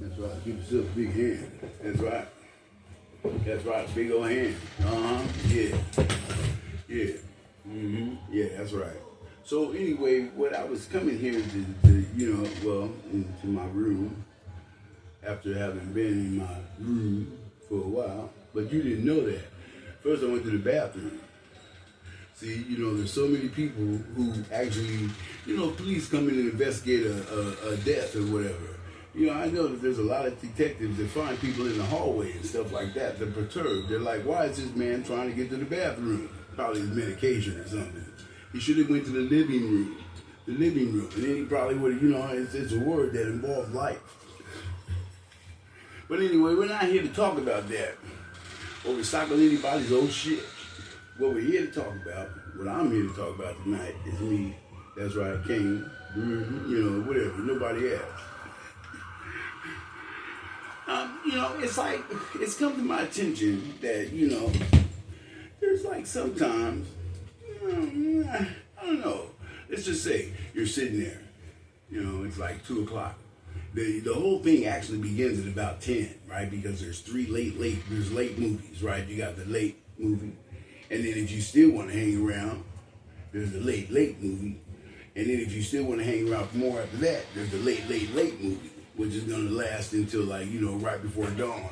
That's right. Give yourself a big hand. That's right. That's right. Big old hand. Yeah. Yeah. Yeah, that's right. So anyway, what I was coming here into my room after having been in my room for a while, but you didn't know that. First, I went to the bathroom. See, there's so many people who actually, police come in and investigate a death or whatever. I know that there's a lot of detectives that find people in the hallway and stuff like that. They're perturbed. They're like, why is this man trying to get to the bathroom? Probably his medication or something. He should have went to the living room. And then he probably would have, it's a word that involves life. But anyway, we're not here to talk about that or recycle anybody's old shit. What we're here to talk about, what I'm here to talk about tonight is me. That's right, King. Whatever. Nobody else. It's like, it's come to my attention that, there's like sometimes, I don't know, let's just say you're sitting there, it's like 2 o'clock. The whole thing actually begins at about 10, right? Because there's there's late movies, right? You got the late movie. And then if you still want to hang around, there's the late movie. And then if you still want to hang around for more after that, there's the late movie, which is going to last until right before dawn.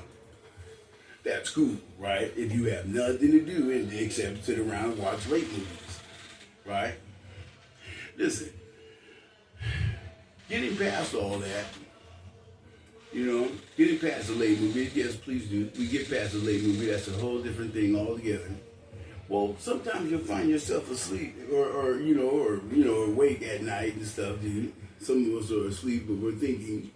That's cool, right? If you have nothing to do except sit around and watch late movies, right? Listen, getting past all that, getting past the late movie, yes, please do. We get past the late movie, that's a whole different thing altogether. Well, sometimes you'll find yourself asleep or awake at night and stuff, dude. Some of us are asleep, but we're thinking.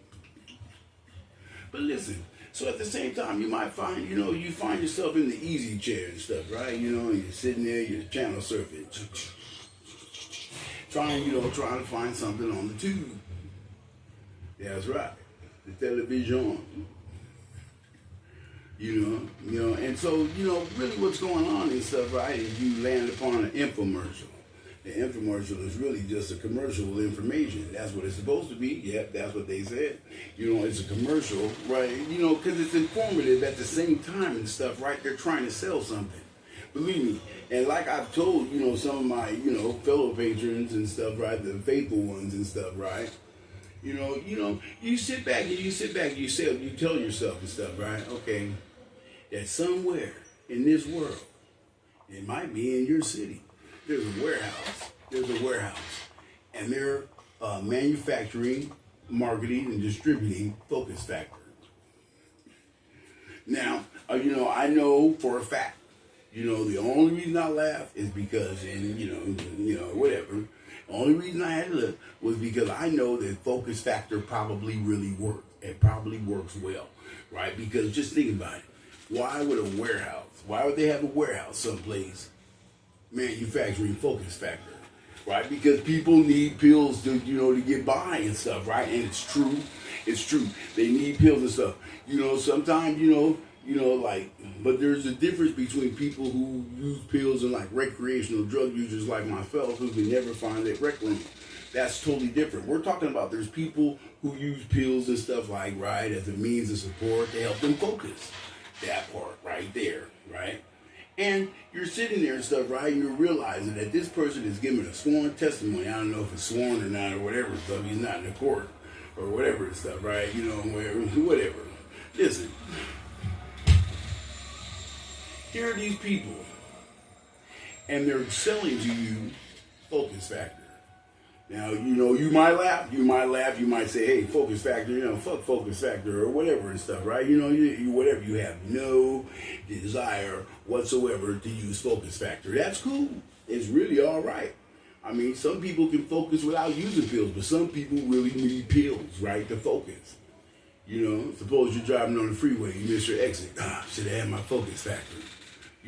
But listen, so at the same time, you might find, you find yourself in the easy chair and stuff, right? And you're sitting there, you're channel surfing, trying to find something on the tube. That's right, the television. And so, really what's going on and stuff, right, is you land upon an infomercial. The infomercial is really just a commercial with information. That's what it's supposed to be. Yep, that's what they said. It's a commercial, right? Because it's informative at the same time and stuff, right? They're trying to sell something. Believe me. And like I've told, some of my, fellow patrons and stuff, right? The faithful ones and stuff, right? You sit back and you tell yourself and stuff, right? Okay, that somewhere in this world, it might be in your city, there's a warehouse, and they're manufacturing, marketing, and distributing Focus Factor. Now, I know for a fact, the only reason I laugh is because, whatever. The only reason I had to look was because I know that Focus Factor probably really works. It probably works well, right? Because just think about it. Why would they have a warehouse someplace manufacturing Focus Factor, right? Because people need pills to, to get by and stuff, right? And it's true. They need pills and stuff. Sometimes, but there's a difference between people who use pills and like recreational drug users like myself who can never find that rec room. That's totally different. We're talking about there's people who use pills and stuff like, right, as a means of support to help them focus. That part right there, right? And you're sitting there and stuff, right? And you're realizing that this person is giving a sworn testimony. I don't know if it's sworn or not or whatever stuff. He's not in the court or whatever and stuff, right? Whatever. Listen. Here are these people, and they're selling to you Focus Factor. Now, you might laugh, you might say, hey, Focus Factor, fuck Focus Factor or whatever and stuff, right? Whatever, you have no desire whatsoever to use Focus Factor. That's cool. It's really all right. I mean, some people can focus without using pills, but some people really need pills, right, to focus. Suppose you're driving on the freeway, you miss your exit. Should have had my Focus Factor.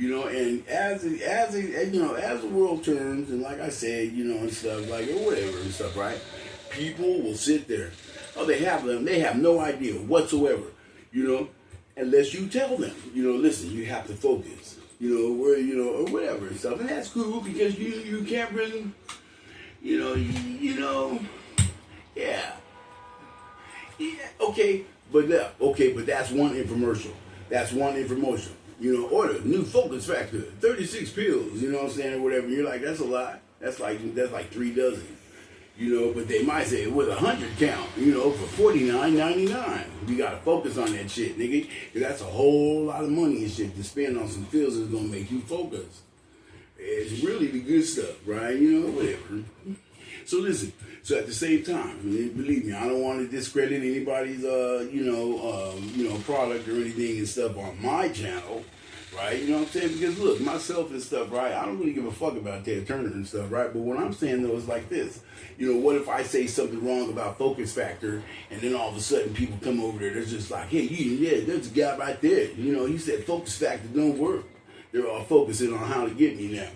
And as the world turns, and like I said, and stuff like, or whatever and stuff, right? People will sit there. Oh, they have no idea whatsoever, unless you tell them, listen, you have to focus, or whatever and stuff. And that's cool because you can't really, yeah. Yeah, but that's one infomercial. That's one infomercial. You know, order new focus factor, 36 pills. You know what I'm saying, or whatever. And you're like, that's a lot. That's like 3 dozen. You know, but they might say with 100 count. You know, for $49.99. We gotta focus on that shit, nigga. Cause that's a whole lot of money and shit to spend on some pills that's gonna make you focus. It's really the good stuff, right? You know, whatever. So listen. So at the same time, believe me, I don't want to discredit anybody's, product or anything and stuff on my channel, right? You know what I'm saying? Because look, myself and stuff, right? I don't really give a fuck about Ted Turner and stuff, right? But what I'm saying though is like this. You know, what if I say something wrong about focus factor, and then all of a sudden people come over there, they're just like, hey, there's a guy right there. You know, he said focus factor don't work. They're all focusing on how to get me now,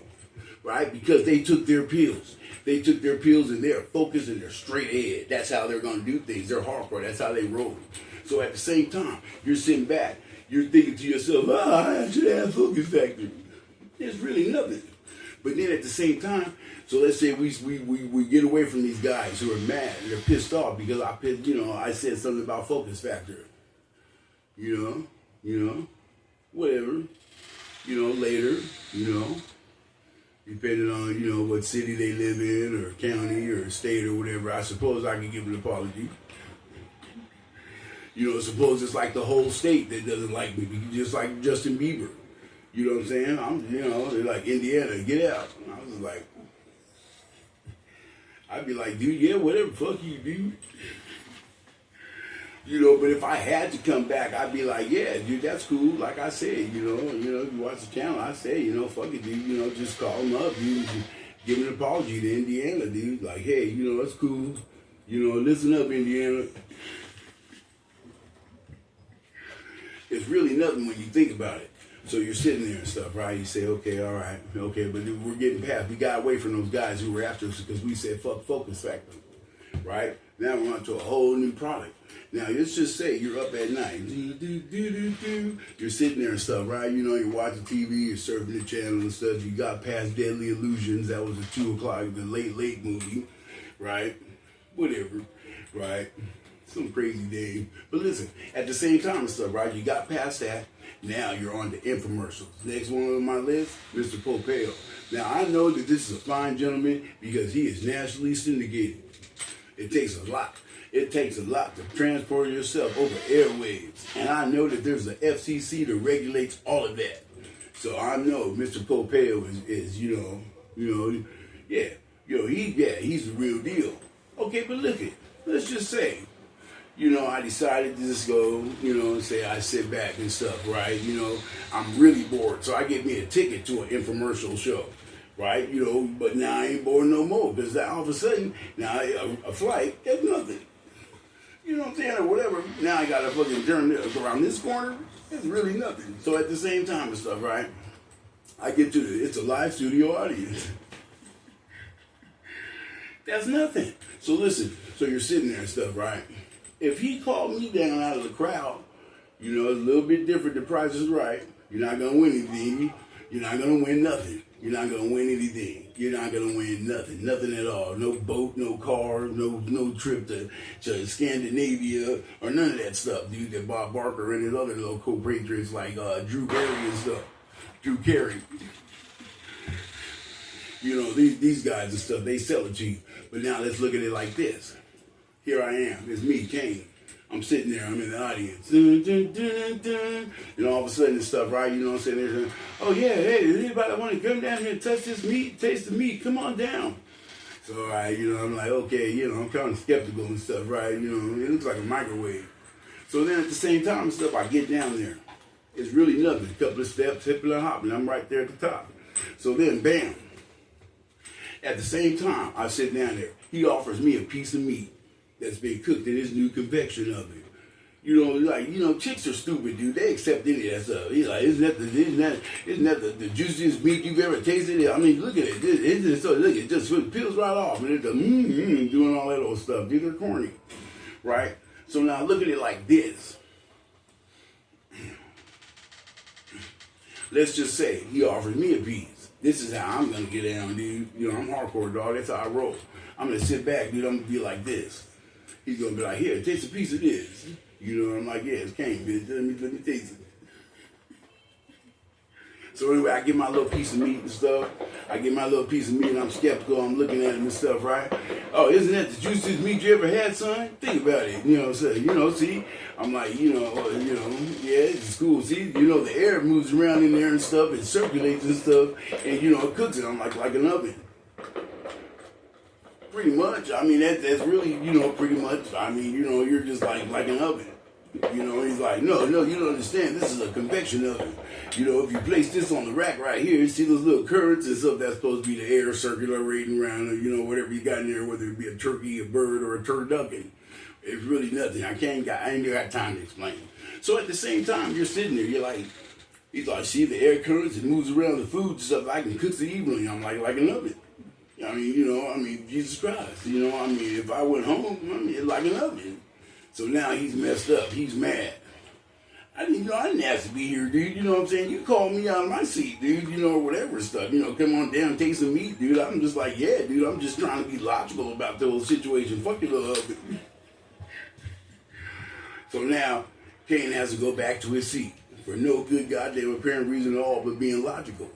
right? Because they took their pills. They took their pills and they're focused and they're straight ahead. That's how they're going to do things. They're hardcore. That's how they roll. So at the same time, you're sitting back. You're thinking to yourself, I should have focus factor. There's really nothing. But then at the same time, so let's say we get away from these guys who are mad. They're pissed off because I said something about focus factor. You know, whatever. You know, later, depending on, what city they live in or county or state or whatever, I suppose I can give an apology. Suppose it's like the whole state that doesn't like me, just like Justin Bieber. You know what I'm saying? They're like, Indiana, get out. And I was like, I'd be like, dude, yeah, whatever, fuck you, dude. But if I had to come back, I'd be like, yeah, dude, that's cool. Like I said, if you watch the channel, I say, fuck it, dude, just call them up, dude, give an apology to Indiana, dude. Like, hey, it's cool. Listen up, Indiana. It's really nothing when you think about it. So you're sitting there and stuff, right? You say, okay, all right, okay, but we're getting past. We got away from those guys who were after us because we said, fuck focus factor, right? Now we're on to a whole new product. Now, let's just say you're up at night. You're sitting there and stuff, right? You're watching TV, you're surfing the channel and stuff. You got past Deadly Illusions. That was a 2 o'clock, the late movie, right? Whatever, right? Some crazy day. But listen, at the same time and stuff, right? You got past that. Now you're on the infomercials. Next one on my list, Mr. Pompeo. Now, I know that this is a fine gentleman because he is nationally syndicated. It takes a lot. It takes a lot to transport yourself over airwaves. And I know that there's an FCC that regulates all of that. So I know Mr. Pompeo is he's the real deal. Okay, but look at, let's just say, I decided to just go, and say I sit back and stuff, right? I'm really bored. So I get me a ticket to an infomercial show. Right, but now I ain't bored no more because all of a sudden, now a flight, that's nothing. You know what I'm saying, or whatever. Now I gotta fucking turn around this corner, it's really nothing. So at the same time and stuff, right, I get to it's a live studio audience. That's nothing. So listen, so you're sitting there and stuff, right? If he called me down out of the crowd, it's a little bit different. The Price is Right. You're not gonna win anything. You're not gonna win nothing. You're not going to win anything. You're not going to win nothing. Nothing at all. No boat, no car, no trip to Scandinavia or none of that stuff, dude, that Bob Barker and his other little compatriots like Drew Carey and stuff. Drew Carey. These guys and stuff, they sell it to you. But now let's look at it like this. Here I am. It's me, Kane. I'm sitting there, I'm in the audience. And all of a sudden and stuff, right? You know what I'm saying? They're saying, oh yeah, hey, does anybody want to come down here and touch this meat, taste the meat? Come on down. So, right, I'm like, okay, I'm kind of skeptical and stuff, right? It looks like a microwave. So then at the same time and stuff, I get down there. It's really nothing. A couple of steps, hipping and hopping. I'm right there at the top. So then, bam. At the same time, I sit down there. He offers me a piece of meat that's been cooked in his new convection oven. Chicks are stupid, dude. They accept any of that stuff. He's like, isn't that the juiciest meat you've ever tasted? I mean, look at it. It just peels right off. And it's doing all that old stuff. Dude, they're corny. Right? So now look at it like this. Let's just say he offers me a piece. This is how I'm going to get down, dude. I'm hardcore, dog. That's how I roll. I'm going to sit back, dude. I'm going to be like this. He's gonna be like, here, taste a piece of this. You know, I'm like, yeah, it's cane, bitch. Let me taste it. So anyway, I get my little piece of meat and stuff. I get my little piece of meat and I'm skeptical. I'm looking at him and stuff, right? Oh, isn't that the juiciest meat you ever had, son? Think about it. You know what I'm saying? You know, see, I'm like, yeah, it's cool. See, you know, the air moves around in there and stuff. It circulates and stuff. And, you know, it cooks it. I'm like an oven. Pretty much. I mean, that's really, you know, pretty much. I mean, you know, you're just like an oven. You know, he's like, no, you don't understand. This is a convection oven. You know, if you place this on the rack right here, see those little currents and stuff, that's supposed to be the air circulating around, or, you know, whatever you got in there, whether it be a turkey, a bird, or a turducken. It's really nothing. I ain't got time to explain. So at the same time, you're sitting there, you're like, he's like, see the air currents, it moves around the food and stuff. I can cook it evenly. I'm like an oven. I mean, Jesus Christ. You know, I mean, if I went home, I mean, it's like an oven. So now he's messed up. He's mad. I didn't ask to be here, dude. You know what I'm saying? You called me out of my seat, dude. You know, whatever stuff. You know, come on down, take some meat, dude. I'm just like, yeah, dude. I'm just trying to be logical about the whole situation. Fuck your little husband. So now, Kane has to go back to his seat for no good goddamn apparent reason at all but being logical.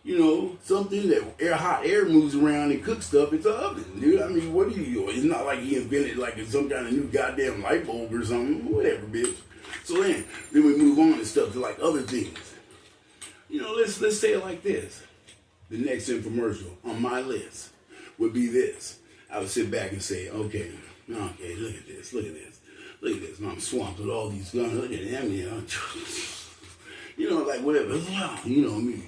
You know, something that hot air moves around and cooks stuff, it's an oven, dude. I mean, what do you do? It's not like he invented like some kind of new goddamn light bulb or something. Whatever, bitch. So then we move on to stuff to like other things. You know, let's say it like this. The next infomercial on my list would be this. I would sit back and say, okay, look at this. And I'm swamped with all these guns. Look at them, you know. You know, like whatever. You know me.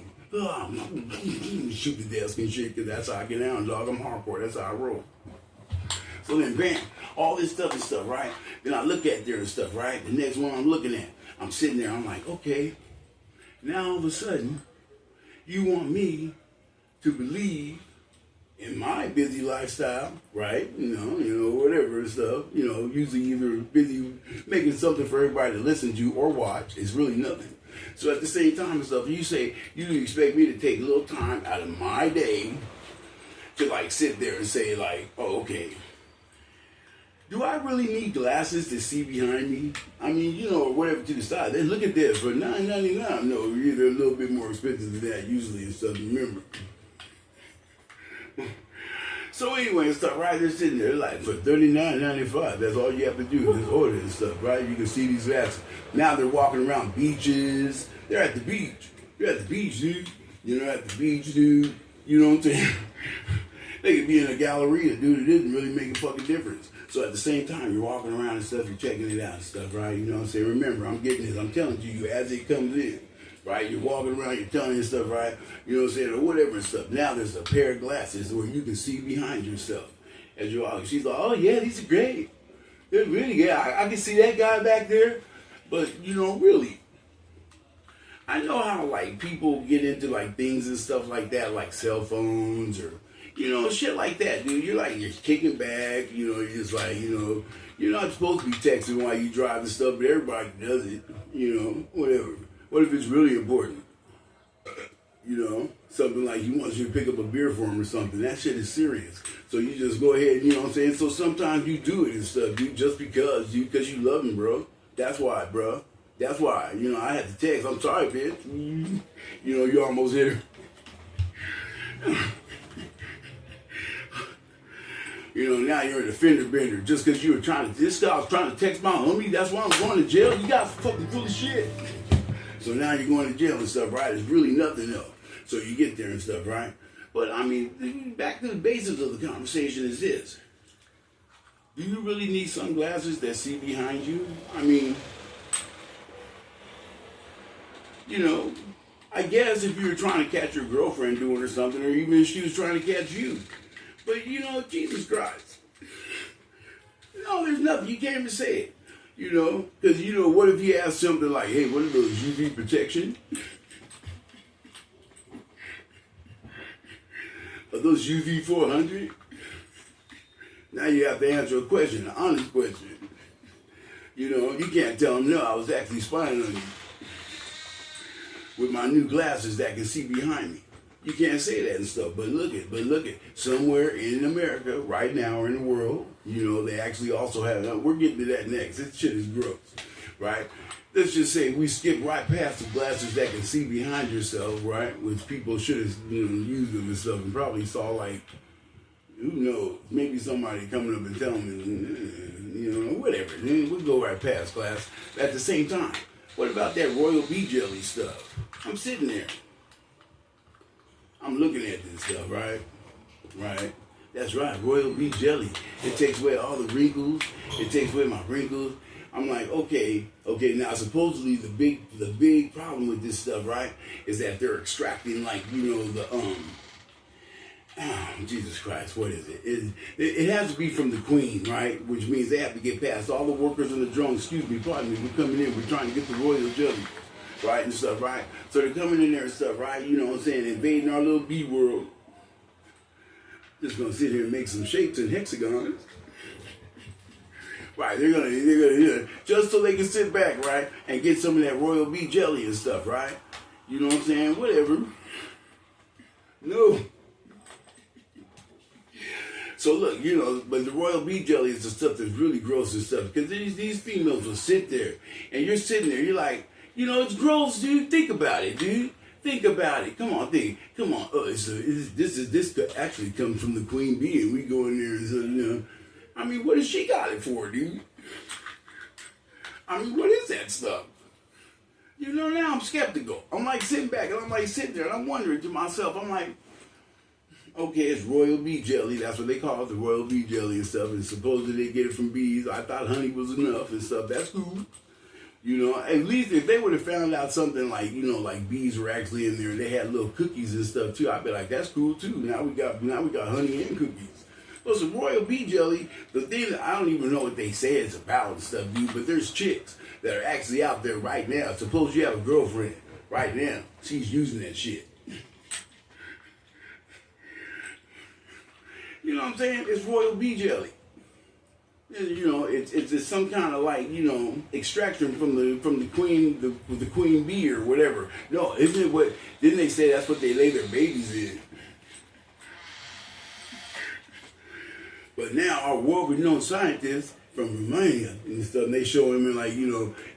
Shoot the desk and shit, because that's how I get down, dog. I'm hardcore. That's how I roll. So then, bam, all this stuff and stuff, right? Then I look at there and stuff, right? The next one I'm looking at, I'm sitting there, I'm like, okay, now all of a sudden, you want me to believe in my busy lifestyle, right? You know, whatever and stuff. You know, usually either busy making something for everybody to listen to or watch. It's really nothing. So at the same time and stuff, you say, you expect me to take a little time out of my day to like sit there and say like, oh, okay, do I really need glasses to see behind me? I mean, you know, whatever to the side. Then look at this for $9.99. No, they're a little bit more expensive than that usually and stuff, remember. So anyway and stuff, right? They're sitting there like for $39.95. That's all you have to do is order and stuff, right? You can see these glasses. Now they're walking around beaches. They're at the beach. You're at the beach, dude. You know, at the beach, dude. You know what I'm saying? They could be in a galleria, dude. It doesn't really make a fucking difference. So at the same time, you're walking around and stuff, you're checking it out and stuff, right? You know what I'm saying? Remember, I'm getting this. I'm telling you as it comes in, right? You're walking around, you're telling this stuff, right? You know what I'm saying? Or whatever and stuff. Now there's a pair of glasses where you can see behind yourself as you're walking. She's like, oh, yeah, these are great. They're really good. I can see that guy back there. But, you know, really, I know how, like, people get into, like, things and stuff like that, like cell phones or, you know, shit like that, dude. You're like, you're kicking back, you know, you're just like, you know, you're not supposed to be texting while you drive and stuff, but everybody does it, you know, whatever. What if it's really important? You know, something like he wants you to pick up a beer for him or something. That shit is serious. So you just go ahead, you know what I'm saying? So sometimes you do it and stuff, dude, just because you love him, bro. That's why, bro. That's why. You know, I had to text, I'm sorry, bitch. You know, you almost hit her. You know, now you're an offender bender just because you were this guy was trying to text my homie, that's why I'm going to jail. You guys are fucking full of shit. So now you're going to jail and stuff, right? It's really nothing else. So you get there and stuff, right? But I mean, back to the basics of the conversation is this. Do you really need sunglasses that see behind you? I mean, you know, I guess if you were trying to catch your girlfriend doing or something, or even if she was trying to catch you. But, you know, Jesus Christ. No, there's nothing. You can't even say it. You know, because, you know, what if you ask something like, hey, what are those UV protection? Are those UV 400? Now you have to answer a question, an honest question. You know, you can't tell them, no, I was actually spying on you with my new glasses that can see behind me. You can't say that and stuff. But look at somewhere in America right now or in the world, they actually also have. We're getting to that next. This shit is gross, right? Let's just say we skip right past the glasses that can see behind yourself, right? Which people should have used them and stuff, and probably saw like, who knows? Maybe somebody coming up and telling me, whatever. Then we'll go right past class. At the same time, what about that Royal Bee Jelly stuff? I'm sitting there. I'm looking at this stuff, right? Right. That's right, Royal Bee Jelly. It takes away all the wrinkles. It takes away my wrinkles. I'm like, okay. Now, supposedly the big problem with this stuff, right, is that they're extracting Jesus Christ, what is it? It has to be from the queen, right? Which means they have to get past all the workers in the drone. Excuse me, pardon me. We're coming in. We're trying to get the royal jelly, right, and stuff, right? So they're coming in there and stuff, right? You know what I'm saying? Invading our little bee world. Just gonna sit here and make some shapes and hexagons. Right, they're gonna just so they can sit back, right, and get some of that Royal Bee Jelly and stuff, right? You know what I'm saying? Whatever. No. So look, but the Royal Bee Jelly is the stuff that's really gross and stuff. Because these females will sit there, and you're sitting there, you're like, it's gross, dude. Think about it, dude. Think about it. Come on, think. Come on. This could actually come from the queen bee, and we go in there and say, I mean, what has she got it for, dude? I mean, what is that stuff? Now I'm skeptical. I'm like sitting back, and I'm like sitting there, and I'm wondering to myself, I'm like, okay, it's Royal Bee Jelly. That's what they call it, the Royal Bee Jelly and stuff. And supposedly they get it from bees. I thought honey was enough and stuff. That's cool. At least if they would have found out something like, like bees were actually in there and they had little cookies and stuff too, I'd be like, that's cool too. Now we got honey and cookies. Well, some Royal Bee Jelly, the thing that I don't even know what they say it's about and stuff, dude, but there's chicks that are actually out there right now. Suppose you have a girlfriend right now. She's using that shit. You know what I'm saying? It's Royal Bee Jelly. It's some kind of like, extraction from the queen bee or whatever. No, isn't it what? Didn't they say that's what they lay their babies in? But now our world-renowned scientists from Romania and stuff, and they show him and like,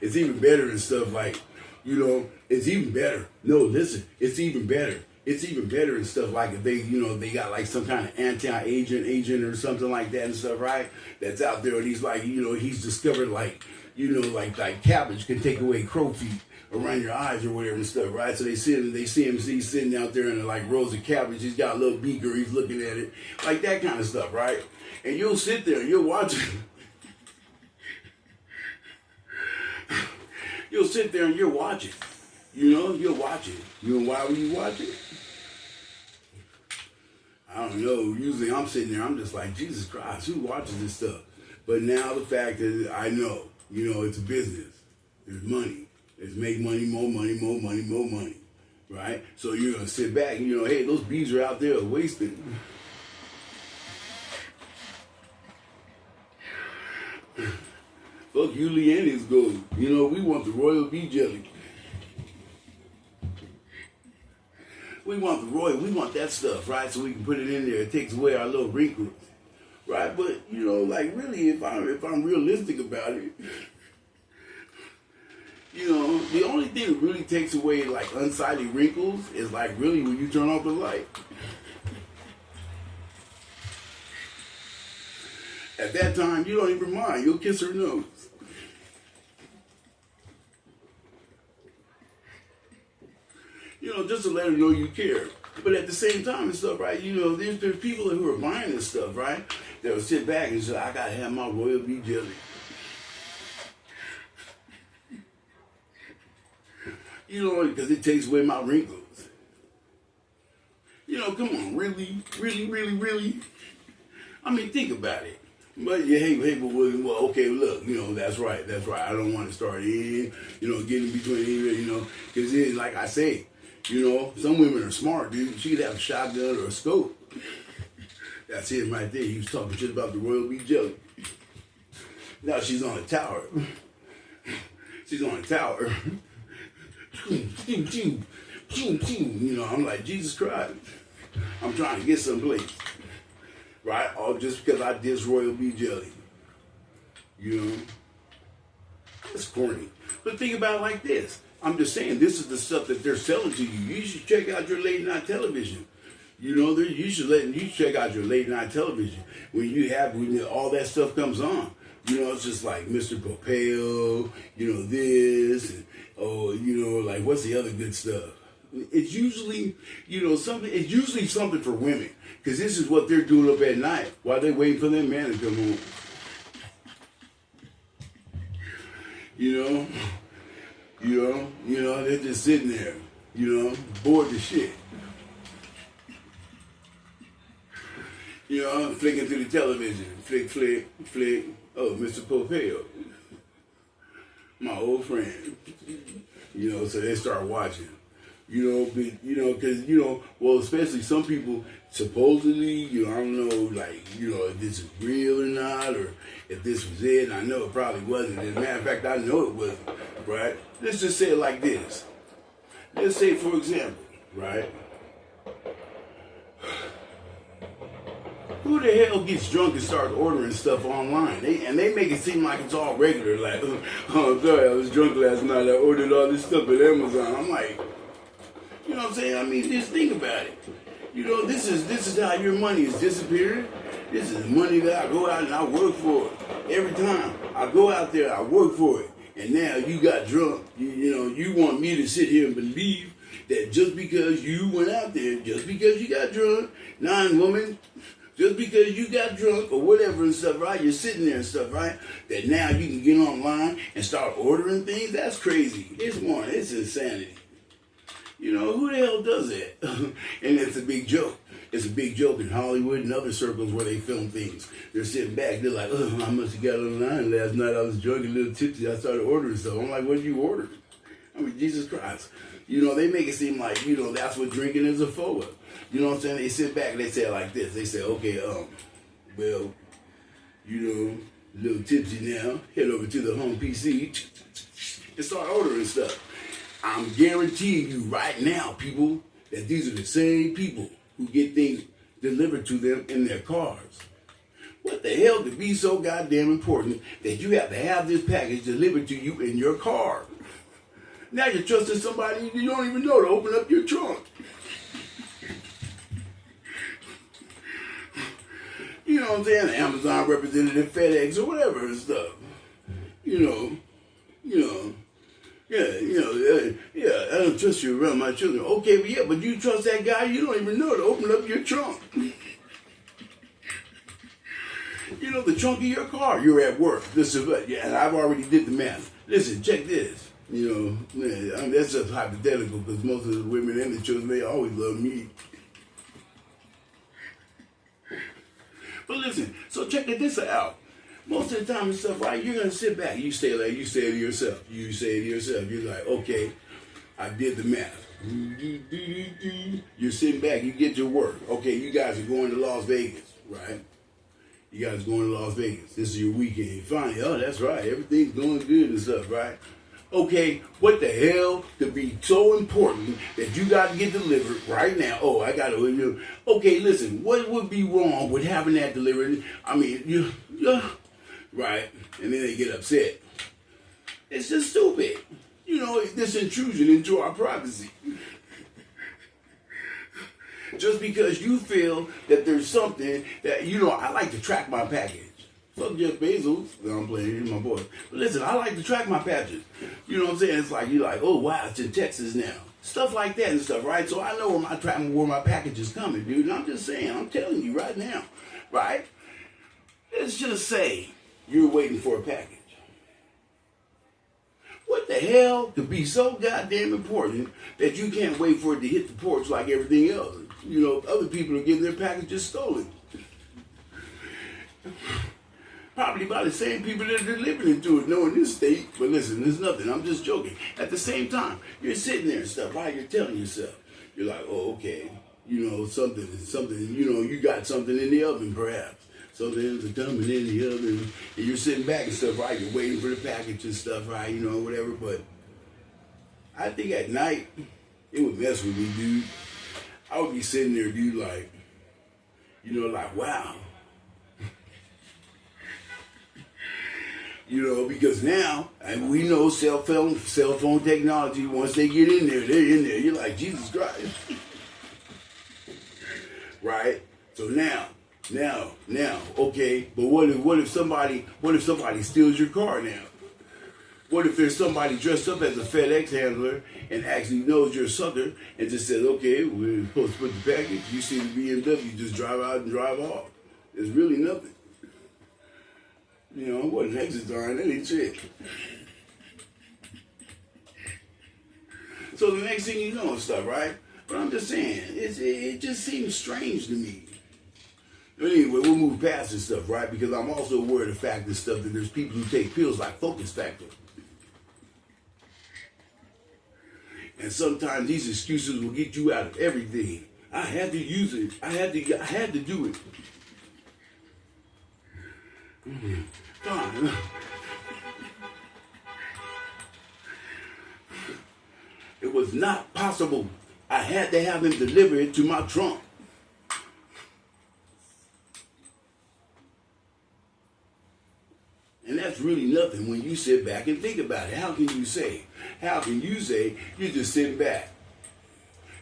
it's even better and stuff like, it's even better. No, listen, it's even better. It's even better and stuff like if they, they got like some kind of agent or something like that and stuff, right? That's out there and he's like, he's discovered like, like cabbage can take away crow feet around your eyes or whatever and stuff, right? So he's sitting out there in like rows of cabbage. He's got a little beaker. He's looking at it like that kind of stuff, right? And you'll sit there and you'll watch it. You'll sit there and you'll watch it. You'll watch it. Why would you watch it? I don't know. Usually I'm sitting there, I'm just like, Jesus Christ, who watches this stuff? But now the fact is, I know, it's a business. There's money. There's make money, more money, right? So you're going to sit back and, hey, those bees are out there wasting. Fuck you, Leanne's gold. We want the Royal Bee Jelly. We want that stuff, right? So we can put it in there. It takes away our little wrinkles, right? But like really, if I'm realistic about it, the only thing that really takes away like unsightly wrinkles is like really when you turn off the light. At that time, you don't even mind. You'll kiss her nose. Just to let her know you care. But at the same time and stuff, right, there's people who are buying this stuff, right, that will sit back and say, I got to have my Royal Bee Jelly. Because it takes away my wrinkles. Come on, really? I mean, think about it. But well, okay, look, that's right. I don't want to start in, getting between, because then, like I say, some women are smart, dude. She could have a shotgun or a scope. That's him right there. He was talking shit about the Royal Bee Jelly. Now she's on a tower. You know, I'm like, Jesus Christ. I'm trying to get someplace. Right? All just because I diss Royal B Jelly. You know? It's corny. But think about it like this. I'm just saying, this is the stuff that they're selling to you. You should check out your late night television. You know, you should check out your late night television when all that stuff comes on. You know, it's just like Mr. Pompeo, you know, this, and, like what's the other good stuff? It's usually, it's usually something for women. Because this is what they're doing up at night while they're waiting for their man to come home. They're just sitting there, bored to shit. Flicking through the television. Flick. Oh, Mr. Pompeo. My old friend. So they start watching. Especially some people, supposedly, I don't know, if this is real or not, or if this was it, and I know it probably wasn't. As a matter of fact, I know it wasn't, right? Let's just say it like this. Let's say, for example, right? Who the hell gets drunk and starts ordering stuff online? They make it seem like it's all regular, like, oh, sorry, I was drunk last night, I ordered all this stuff at Amazon. I'm like, you know what I'm saying? I mean, just think about it. This is how your money is disappearing. This is money that I go out and I work for. Every time I go out there, I work for it. And now you got drunk. You want me to sit here and believe that just because you went out there, just because you got drunk, woman, just because you got drunk or whatever and stuff, right? You're sitting there and stuff, right? That now you can get online and start ordering things. That's crazy. It's insanity. Who the hell does that? And it's a big joke. It's a big joke in Hollywood and other circles where they film things. They're sitting back. They're like, oh, I must have got online last night. I was drunk, a little tipsy. I started ordering stuff. I'm like, what did you order? I mean, Jesus Christ. They make it seem like, that's what drinking is a for. You know what I'm saying? They sit back and they say it like this. They say, okay, a little tipsy now. Head over to the home PC and start ordering stuff. I'm guaranteeing you right now, people, that these are the same people who get things delivered to them in their cars. What the hell could be so goddamn important that you have to have this package delivered to you in your car? Now you're trusting somebody you don't even know to open up your trunk. You know what I'm saying? The Amazon representative, FedEx, or whatever and stuff. I don't trust you around my children. Okay, but you trust that guy you don't even know to open up your trunk. The trunk of your car. You're at work. And I've already did the math. Listen, check this. That's just hypothetical because most of the women and the children, they always love me. But listen, so check this out. Most of the time and stuff, right, you're going to sit back. You say to yourself, you're like, okay, I did the math. You're sitting back, you get your work. Okay, you guys are going to Las Vegas, right? You guys are going to Las Vegas. This is your weekend. Finally, oh, that's right, everything's going good and stuff, right? Okay, what the hell could be so important that you got to get delivered right now? Oh, I got to. Okay, listen, what would be wrong with having that delivered? I mean, right, and then they get upset. It's just stupid. This intrusion into our privacy. Just because you feel that there's something that, I like to track my package. Fuck Jeff Bezos. I'm playing, he's my boy. But listen, I like to track my packages. You know what I'm saying? It's like, you're like, oh, wow, it's in Texas now. Stuff like that and stuff, right? So I know where my package is coming, dude. And I'm just saying, I'm telling you right now, right? Let's just say you're waiting for a package. What the hell could be so goddamn important that you can't wait for it to hit the porch like everything else? Other people are getting their packages stolen. Probably by the same people that are delivering it to us, knowing this state. But listen, there's nothing. I'm just joking. At the same time, you're sitting there and stuff, right? You're telling yourself, you're like, oh, okay, something, you got something in the oven, perhaps. Something's coming in the oven, and you're sitting back and stuff, right? You're waiting for the package and stuff, right? Whatever. But I think at night, It would mess with me, dude. I would be sitting there, dude, like, like, wow. Because now, and we know cell phone technology, once they get in there, they're in there. You're like, Jesus Christ. Right? So now, okay, but what if somebody steals your car now? What if there's somebody dressed up as a FedEx handler and actually knows you're a sucker and just says, okay, we're supposed to put the package, you see the BMW, just drive out and drive off. It's really nothing. It wasn't exit sign, that ain't shit. So the next thing you know and stuff, right? But I'm just saying, it just seems strange to me. But anyway, we'll move past this stuff, right? Because I'm also aware of the fact that there's people who take pills like Focus Factor. And sometimes these excuses will get you out of everything. I had to use it. I had to do it. Fine. It was not possible. I had to have him deliver it to my trunk. And that's really nothing when you sit back and think about it. How can you say you're just sitting back?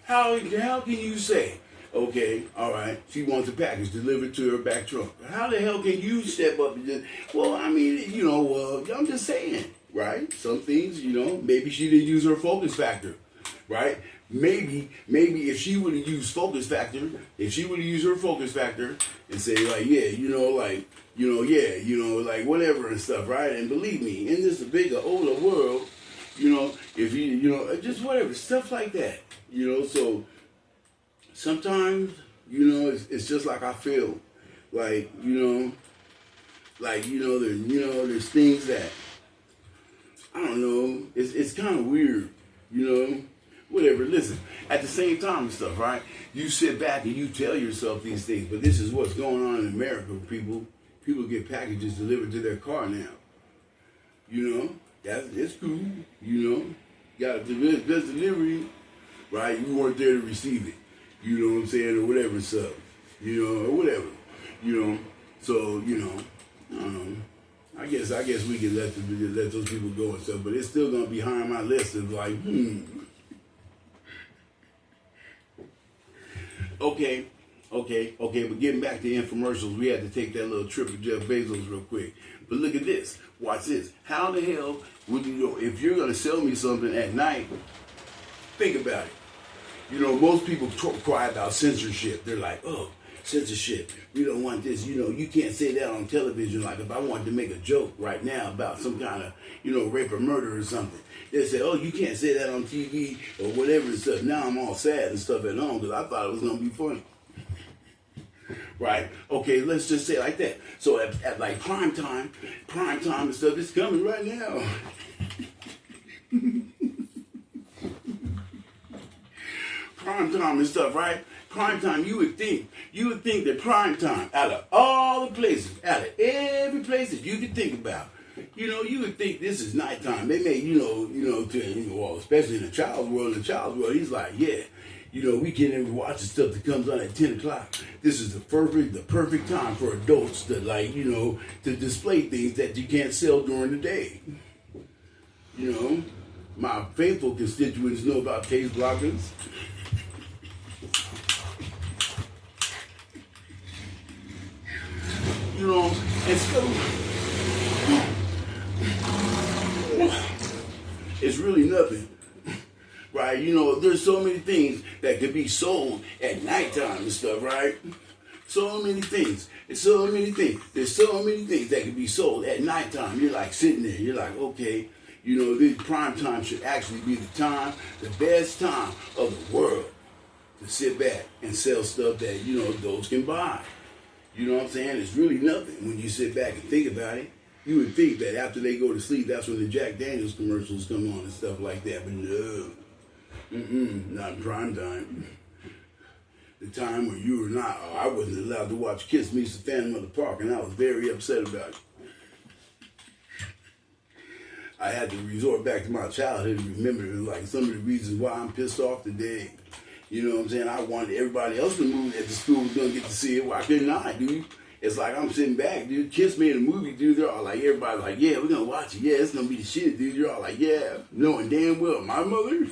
How can you say, okay, all right, she wants a package delivered to her back trunk? How the hell can you step up and just, I'm just saying, right? Some things, maybe she didn't use her focus factor, right? Maybe if she would have used focus factor, her focus factor and say like, like whatever and stuff, right? And believe me, in this bigger, older world, if just whatever, stuff like that, so sometimes, it's just like I feel like, there's things that, I don't know, it's kind of weird, whatever. Listen, at the same time and stuff, right? You sit back and you tell yourself these things, but this is what's going on in America, people. People get packages delivered to their car now. It's cool, got a delivery, right? You weren't there to receive it. You know what I'm saying? Or whatever stuff. Or whatever. So, I don't know. I guess we can let those people go and stuff, but it's still gonna be high on my list of like, Okay, but getting back to infomercials, we had to take that little trip with Jeff Bezos real quick. But look at this. Watch this. How the hell would if you're going to sell me something at night, think about it. Most people cry about censorship. They're like, oh, censorship. We don't want this. You can't say that on television. Like if I wanted to make a joke right now about some kind of, rape or murder or something. They say, oh, you can't say that on TV or whatever and stuff. Now I'm all sad and stuff at home because I thought it was going to be funny. Right? Okay, let's just say it like that. So at like prime time and stuff, it's coming right now. Prime time and stuff, right? Prime time, you would think that prime time, out of all the places, out of every place that you could think about, you would think this is nighttime. They may, especially in the child's world. In the child's world, he's like, yeah. We can't even watch the stuff that comes on at 10 o'clock. This is the perfect time for adults to to display things that you can't sell during the day. My faithful constituents know about case blockers. And so it's really nothing. Right? There's so many things that could be sold at nighttime and stuff, right? So many things. There's so many things that could be sold at nighttime. You're like sitting there. You're like, okay, this prime time should actually be the best time of the world to sit back and sell stuff that, adults can buy. You know what I'm saying? It's really nothing when you sit back and think about it. You would think that after they go to sleep, that's when the Jack Daniels commercials come on and stuff like that. But no. Not in prime time. The time where you were not, I wasn't allowed to watch Kiss Meets the Phantom of the Park, and I was very upset about it. I had to resort back to my childhood and remember like some of the reasons why I'm pissed off today. You know what I'm saying? I wanted everybody else to move at the school was gonna get to see it. Why couldn't I, dude? It's like I'm sitting back, dude. Kids made a movie, dude. They're all like, everybody's like, yeah, we're gonna watch it. Yeah, it's gonna be the shit, dude. You're all like, yeah, knowing damn well my mother.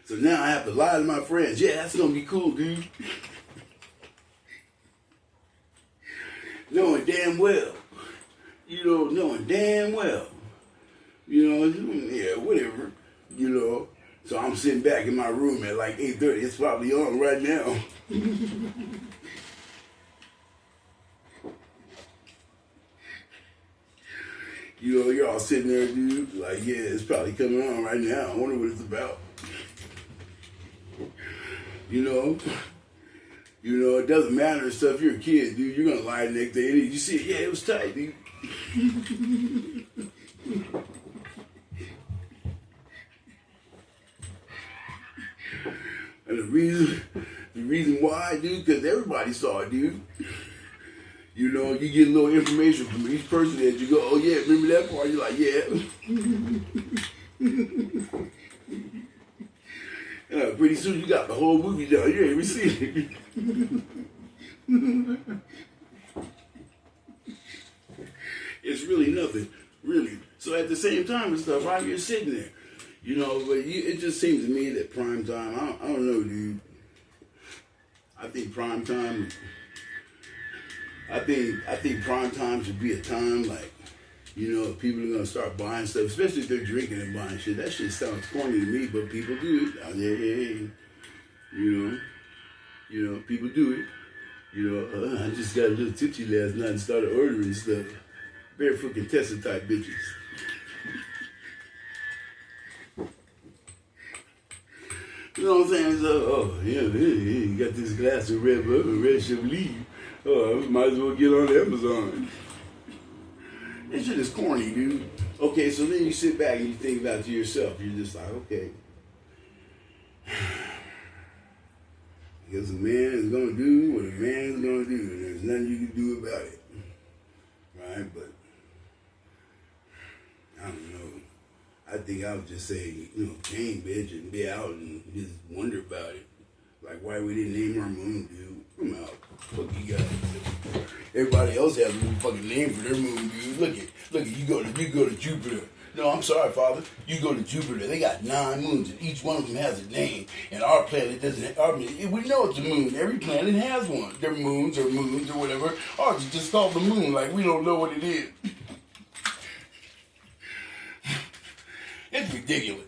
So now I have to lie to my friends. Yeah, that's gonna be cool, dude. Knowing damn well. You know, knowing damn well. You know, yeah, whatever. You know. So I'm sitting back in my room at like 8:30. It's probably on right now. You know, you're all sitting there, dude, like, yeah, it's probably coming on right now. I wonder what it's about. You know, it doesn't matter and stuff. You're a kid, dude. You're gonna lie the next day. You see it, yeah, it was tight, dude. And the reason why, dude, because everybody saw it, dude. You know, you get a little information from each person as you go, oh yeah, remember that part? You're like, yeah. Pretty soon you got the whole movie done. You ain't even seen it. It's really nothing, really. So at the same time and stuff, while you're sitting there, you know, but it just seems to me that prime time, I don't know, dude. I think prime time should be a time like, you know, people are gonna start buying stuff, especially if they're drinking and buying shit. That shit sounds corny to me, but people do it out there. You know, people do it. You know, I just got a little tipsy last night and started ordering stuff. Very freaking Tesla type bitches. You know what I'm saying? So, oh, yeah, you got this glass of red Chablis. Oh, I might as well get on Amazon. That shit is corny, dude. Okay, so then you sit back and you think about it to yourself. You're just like, okay. Because a man is going to do what a man is going to do. And there's nothing you can do about it. Right? But, I don't know. I think I would just say, you know, game, bitch, and be out and just wonder about it. Like, why we didn't name our moon, dude? Come out. Fuck you guys. Everybody else has a fucking name for their moon, dude. Look at, you go to Jupiter. No, I'm sorry, Father. You go to Jupiter. They got 9 moons, and each one of them has a name. And our planet doesn't. We know it's a moon. Every planet has one. They're moons or whatever. Ours is just called the moon. Like we don't know what it is. It's ridiculous.